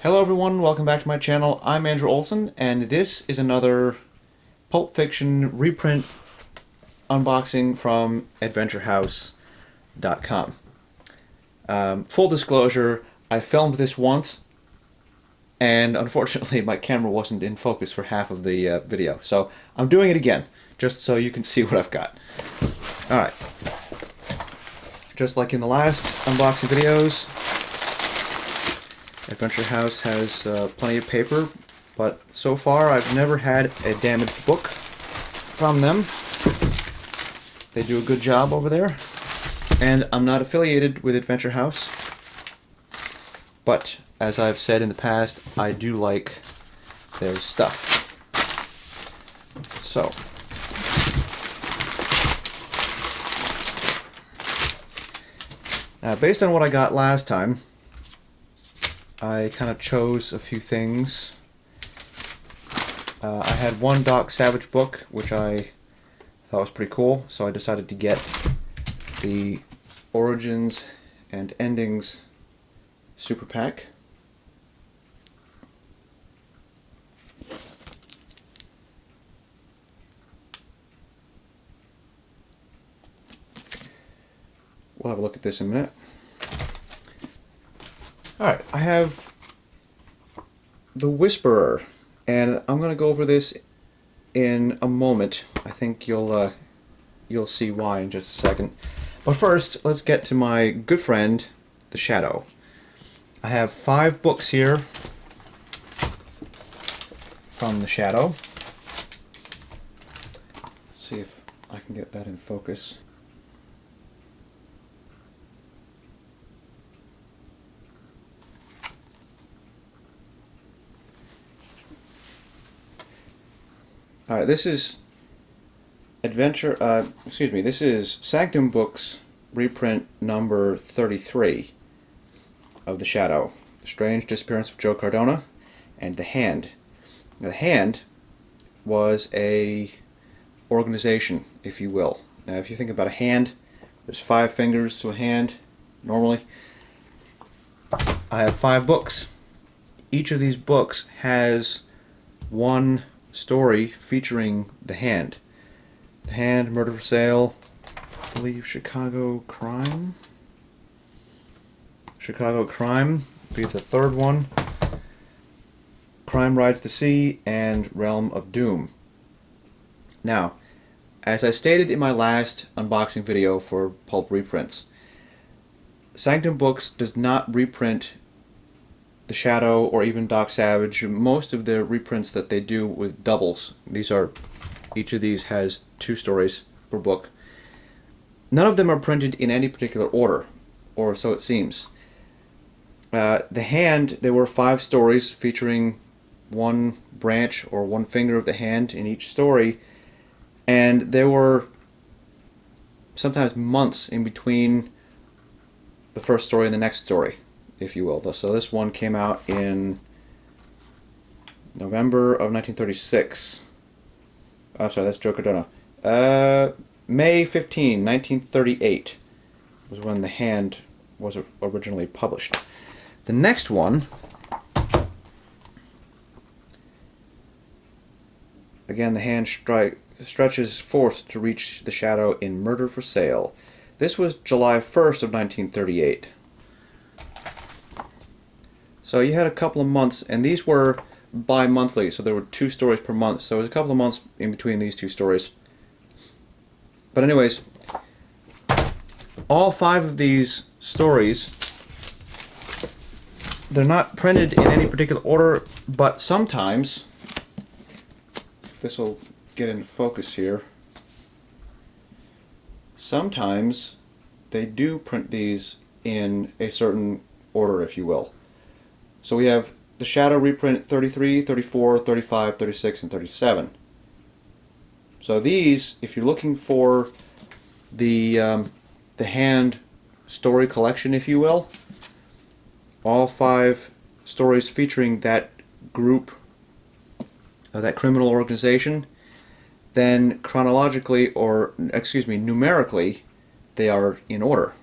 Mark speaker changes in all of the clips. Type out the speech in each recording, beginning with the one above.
Speaker 1: Hello everyone, welcome back to my channel. I'm Andrew Olson, and this is another Pulp Fiction reprint unboxing from AdventureHouse.com. Full disclosure, I filmed this once, and unfortunately my camera wasn't in focus for half of the video, so I'm doing it again, just so you can see what I've got. Alright, just like in the last unboxing videos, Adventure House has plenty of paper, but so far I've never had a damaged book from them. They do a good job over there. And I'm not affiliated with Adventure House, but as I've said in the past, I do like their stuff. So, based on what I got last time, I kind of chose a few things. I had one Doc Savage book, which I thought was pretty cool, so I decided to get the Origins and Endings Super Pack. We'll have a look at this in a minute. Alright, I have The Whisperer, and I'm going to go over this in a moment. I think you'll see why in just a second. But first, let's get to my good friend, The Shadow. I have 5 books here from The Shadow. Let's see if I can get that in focus. Alright, this is this is Sanctum Books reprint number 33 of The Shadow, The Strange Disappearance of Joe Cardona, and The Hand. Now, The Hand was a organization, if you will. Now, if you think about a hand, there's 5 fingers to a hand, normally. I have 5 books. Each of these books has one story featuring The Hand. The Hand, Murder for Sale, I believe Chicago Crime. Chicago Crime would be the 3rd one. Crime Rides the Sea, and Realm of Doom. Now, as I stated in my last unboxing video for Pulp reprints, Sanctum Books does not reprint The Shadow or even Doc Savage. Most of the reprints that they do with doubles, each of these has 2 stories per book. None of them are printed in any particular order, or so it seems. The Hand, there were 5 stories featuring one branch or one finger of the hand in each story, and there were sometimes months in between the first story and the next story, if you will. So this one came out in November of 1936. I'm sorry, that's Joe Cardona. May 15, 1938 was when The Hand was originally published. The next one, again, The Hand stretches forth to reach the shadow in Murder for Sale. This was July 1st of 1938. So you had a couple of months, and these were bi-monthly, so there were 2 stories per month, so it was a couple of months in between these 2 stories. But anyways, all 5 of these stories, they're not printed in any particular order, but sometimes, if this will get into focus here, sometimes they do print these in a certain order, if you will. So we have The Shadow reprint 33, 34, 35, 36, and 37. So these, if you're looking for the Hand story collection, if you will, all 5 stories featuring that group, that criminal organization, then chronologically, or excuse me, numerically, they are in order.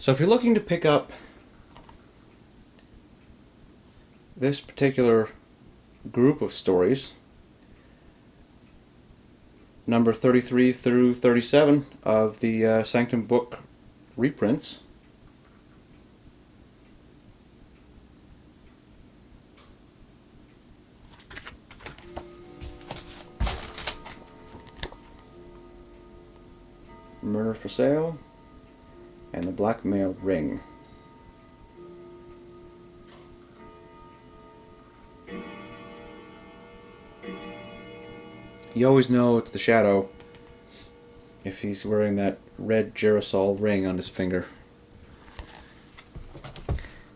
Speaker 1: So if you're looking to pick up this particular group of stories, number 33 through 37 of the Sanctum book reprints, Murder for Sale, and The Blackmail Ring. You always know it's the Shadow if he's wearing that red Gerasol ring on his finger.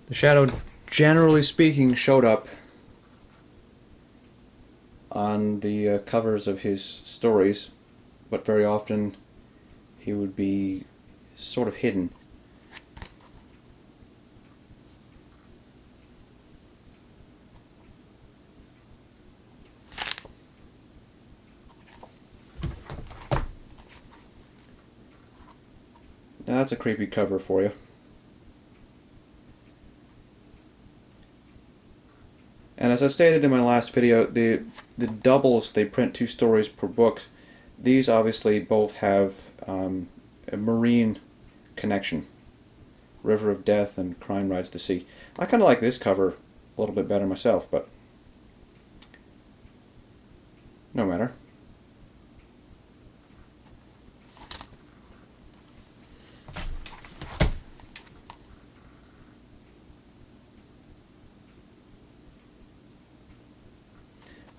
Speaker 1: The Shadow, generally speaking, showed up on the covers of his stories, but very often he would be sort of hidden. Now that's a creepy cover for you. And as I stated in my last video, the doubles, they print 2 stories per book. These obviously both have a marine connection. River of Death and Crime Rides the Sea. I kind of like this cover a little bit better myself, but no matter.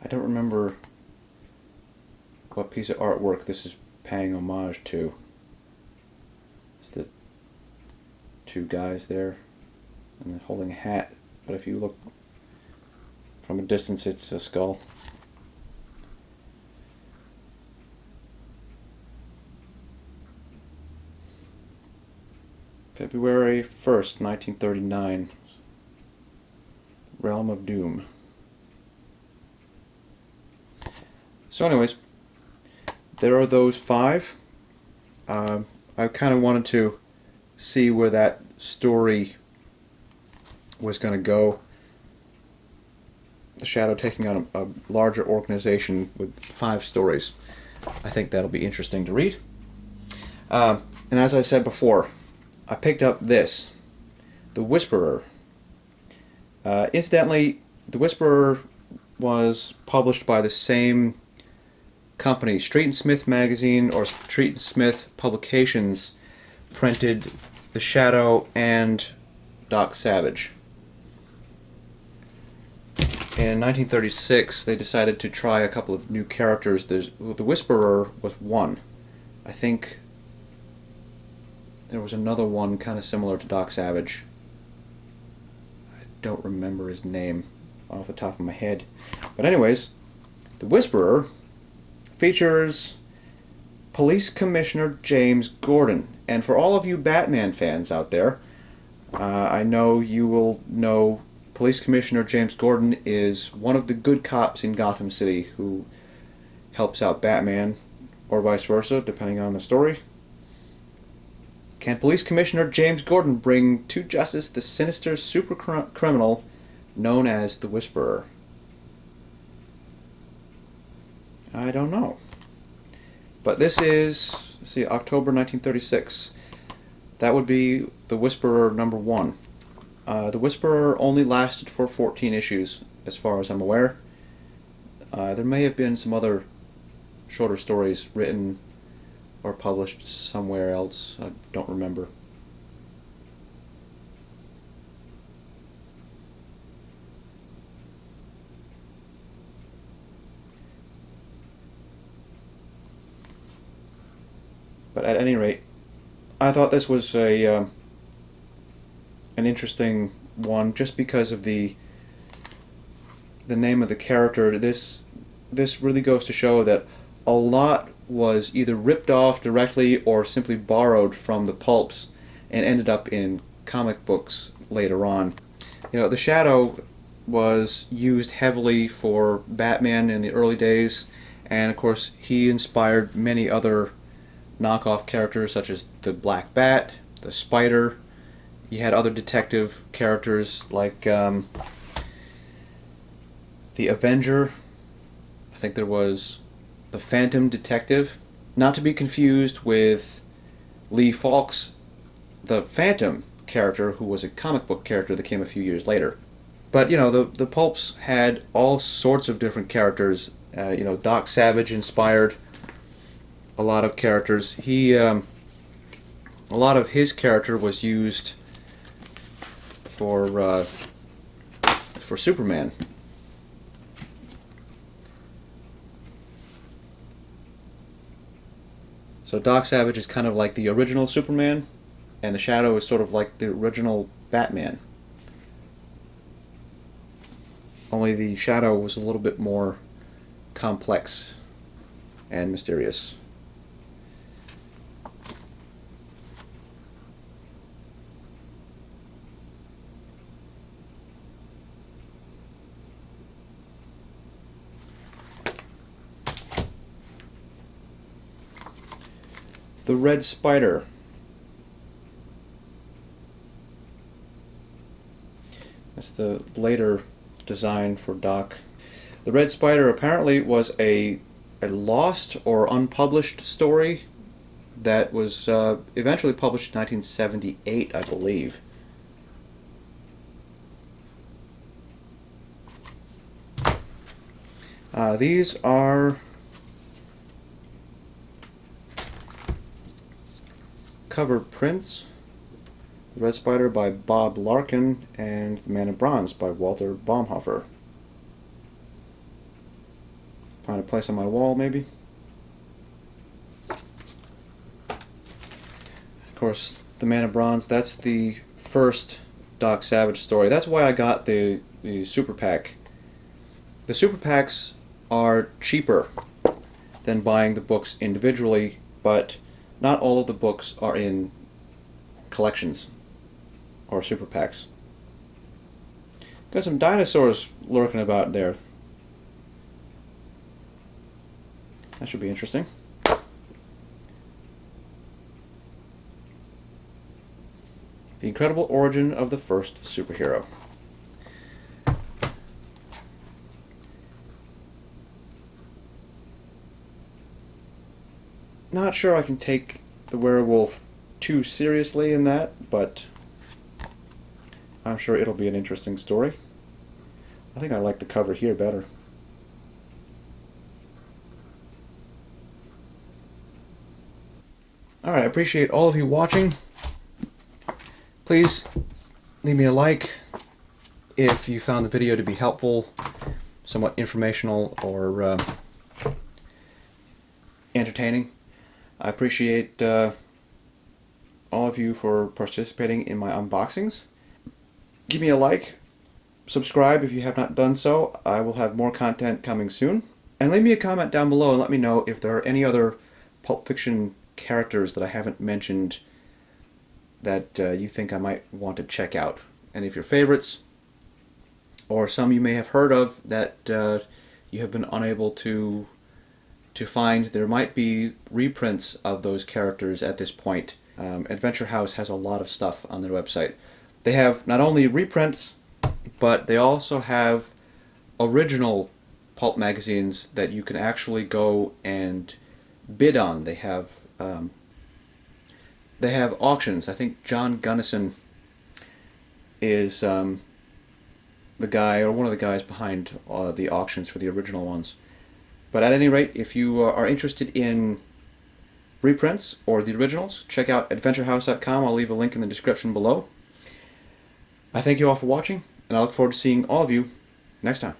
Speaker 1: I don't remember what piece of artwork this is paying homage to. It's the 2 guys there and they're holding a hat, but if you look from a distance it's a skull. February 1st, 1939. Realm of Doom. So anyways, there are those 5. I kind of wanted to see where that story was going to go. The Shadow taking on a larger organization with 5 stories. I think that'll be interesting to read. And as I said before, I picked up this, The Whisperer. Incidentally, The Whisperer was published by the same company. Street and Smith magazine, or Street and Smith Publications, printed The Shadow and Doc Savage. In 1936, they decided to try a couple of new characters. The Whisperer was one. I think there was another one kind of similar to Doc Savage. I don't remember his name off the top of my head. But anyways, The Whisperer features Police Commissioner James Gordon. And for all of you Batman fans out there, I know you will know Police Commissioner James Gordon is one of the good cops in Gotham City who helps out Batman, or vice versa, depending on the story. Can Police Commissioner James Gordon bring to justice the sinister super criminal known as the Whisperer? I don't know. But this is, let's see, October 1936. That would be The Whisperer number 1. The Whisperer only lasted for 14 issues, as far as I'm aware. There may have been some other shorter stories written or published somewhere else. I don't remember. But at any rate, I thought this was an interesting one just because of the name of the character. This really goes to show that a lot was either ripped off directly or simply borrowed from the pulps and ended up in comic books later on. You know, the Shadow was used heavily for Batman in the early days, and of course he inspired many other knockoff characters such as the Black Bat, the Spider, You had other detective characters like the Avenger. I think there was the Phantom Detective. Not to be confused with Lee Falk's the Phantom character, who was a comic book character that came a few years later. But, you know, the pulps had all sorts of different characters. You know, Doc Savage inspired a lot of characters. A lot of his character was used for Superman. So Doc Savage is kind of like the original Superman, and the Shadow is sort of like the original Batman. Only the Shadow was a little bit more complex and mysterious. The Red Spider. That's the later design for Doc. The Red Spider apparently was a lost or unpublished story that was eventually published in 1978, I believe. These are cover prints. The Red Spider by Bob Larkin and The Man in Bronze by Walter Baumhofer. Find a place on my wall, maybe. Of course, The Man in Bronze, that's the first Doc Savage story. That's why I got the Super Pack. The Super Packs are cheaper than buying the books individually, but not all of the books are in collections or Super Packs. Got some dinosaurs lurking about there. That should be interesting. The Incredible Origin of the First Superhero. Not sure I can take the werewolf too seriously in that, but I'm sure it'll be an interesting story. I think I like the cover here better. Alright, I appreciate all of you watching. Please leave me a like if you found the video to be helpful, somewhat informational, or entertaining. I appreciate all of you for participating in my unboxings. Give me a like, subscribe if you have not done so. I will have more content coming soon. And leave me a comment down below and let me know if there are any other Pulp Fiction characters that I haven't mentioned that you think I might want to check out. And if your favorites, or some you may have heard of that you have been unable to find, there might be reprints of those characters at this point. Adventure House has a lot of stuff on their website. They have not only reprints, but they also have original pulp magazines that you can actually go and bid on. They have auctions. I think John Gunnison is the guy, or one of the guys behind the auctions for the original ones. But at any rate, if you are interested in reprints or the originals, check out adventurehouse.com. I'll leave a link in the description below. I thank you all for watching, and I look forward to seeing all of you next time.